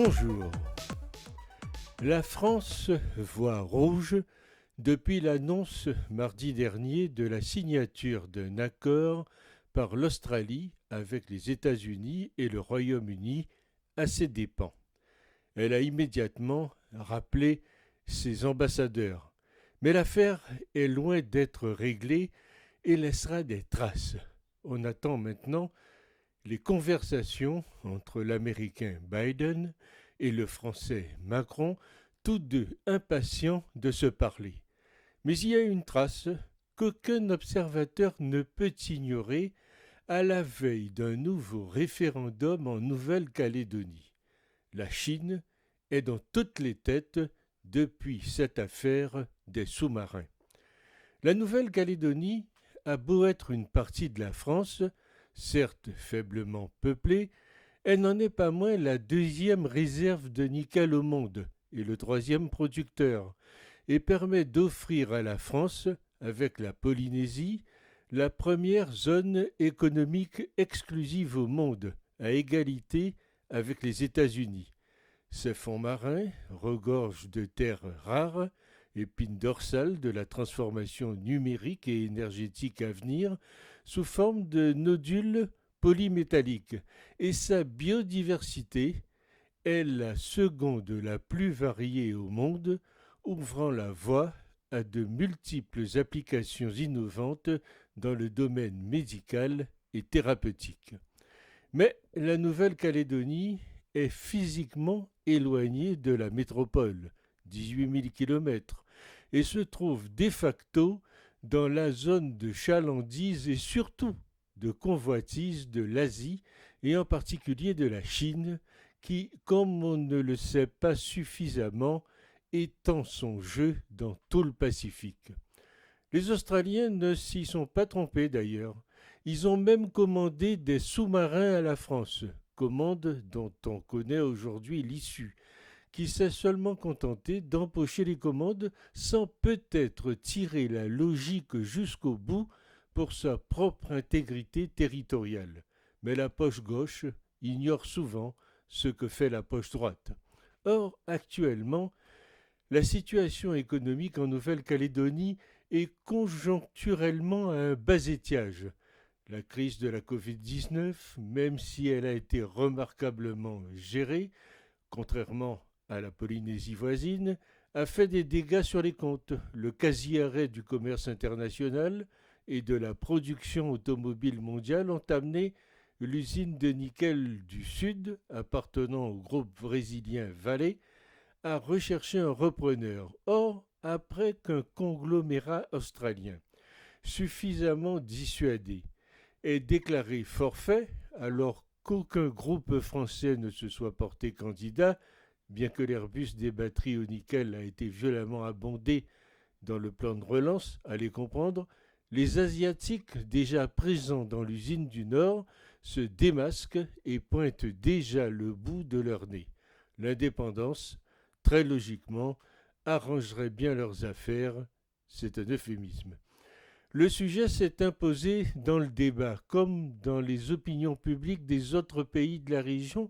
Bonjour. La France voit rouge depuis l'annonce mardi dernier de la signature d'un accord par l'Australie avec les États-Unis et le Royaume-Uni à ses dépens. Elle a immédiatement rappelé ses ambassadeurs. Mais l'affaire est loin d'être réglée et laissera des traces. On attend maintenant les conversations entre l'Américain Biden et le Français Macron, tous deux impatients de se parler. Mais il y a une trace qu'aucun observateur ne peut ignorer à la veille d'un nouveau référendum en Nouvelle-Calédonie. La Chine est dans toutes les têtes depuis cette affaire des sous-marins. La Nouvelle-Calédonie a beau être une partie de la France, certes faiblement peuplée, elle n'en est pas moins la deuxième réserve de nickel au monde et le troisième producteur, et permet d'offrir à la France, avec la Polynésie, la première zone économique exclusive au monde, à égalité avec les États-Unis. Ces fonds marins regorgent de terres rares, épine dorsale de la transformation numérique et énergétique à venir, sous forme de nodules polymétalliques, et sa biodiversité est la seconde la plus variée au monde, ouvrant la voie à de multiples applications innovantes dans le domaine médical et thérapeutique. Mais la Nouvelle-Calédonie est physiquement éloignée de la métropole, 18 000 km, et se trouve de facto dans la zone de chalandise et surtout de convoitise de l'Asie et en particulier de la Chine qui, comme on ne le sait pas suffisamment, étend son jeu dans tout le Pacifique. Les Australiens ne s'y sont pas trompés d'ailleurs. Ils ont même commandé des sous-marins à la France, commande dont on connaît aujourd'hui l'issue, qui s'est seulement contenté d'empocher les commandes sans peut-être tirer la logique jusqu'au bout pour sa propre intégrité territoriale. Mais la poche gauche ignore souvent ce que fait la poche droite. Or, actuellement, la situation économique en Nouvelle-Calédonie est conjoncturellement à un bas étiage. La crise de la Covid-19, même si elle a été remarquablement gérée, contrairement à la Polynésie voisine, a fait des dégâts sur les comptes. Le quasi-arrêt du commerce international et de la production automobile mondiale ont amené l'usine de nickel du Sud, appartenant au groupe brésilien Vale, à rechercher un repreneur. Or, après qu'un conglomérat australien, suffisamment dissuadé, ait déclaré forfait, alors qu'aucun groupe français ne se soit porté candidat, bien que l'Airbus des batteries au nickel a été violemment abondé dans le plan de relance, allez comprendre, les Asiatiques déjà présents dans l'usine du Nord se démasquent et pointent déjà le bout de leur nez. L'indépendance, très logiquement, arrangerait bien leurs affaires, c'est un euphémisme. Le sujet s'est imposé dans le débat, comme dans les opinions publiques des autres pays de la région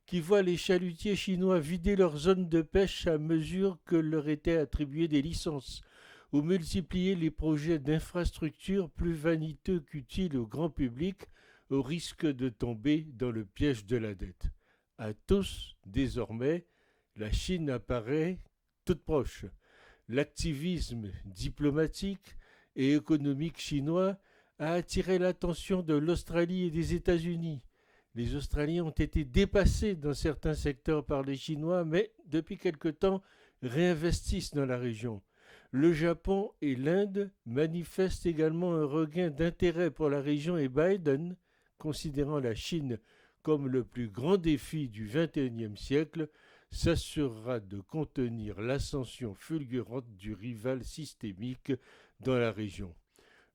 qui voient les chalutiers chinois vider leurs zones de pêche à mesure que leur étaient attribuées des licences, ou multiplier les projets d'infrastructures plus vaniteux qu'utiles au grand public au risque de tomber dans le piège de la dette. À tous, désormais, la Chine apparaît toute proche. L'activisme diplomatique et économique chinois a attiré l'attention de l'Australie et des États-Unis. Les Australiens ont été dépassés dans certains secteurs par les Chinois, mais depuis quelque temps réinvestissent dans la région. Le Japon et l'Inde manifestent également un regain d'intérêt pour la région et Biden, considérant la Chine comme le plus grand défi du XXIe siècle, s'assurera de contenir l'ascension fulgurante du rival systémique dans la région.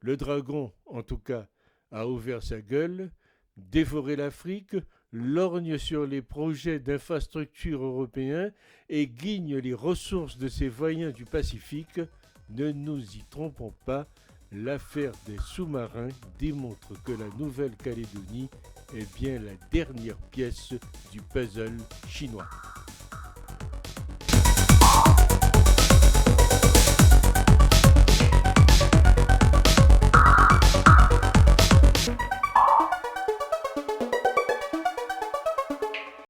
Le dragon, en tout cas, a ouvert sa gueule, dévoré l'Afrique, lorgne sur les projets d'infrastructures européens et guigne les ressources de ses voisins du Pacifique. Ne nous y trompons pas, l'affaire des sous-marins démontre que la Nouvelle-Calédonie est bien la dernière pièce du puzzle chinois.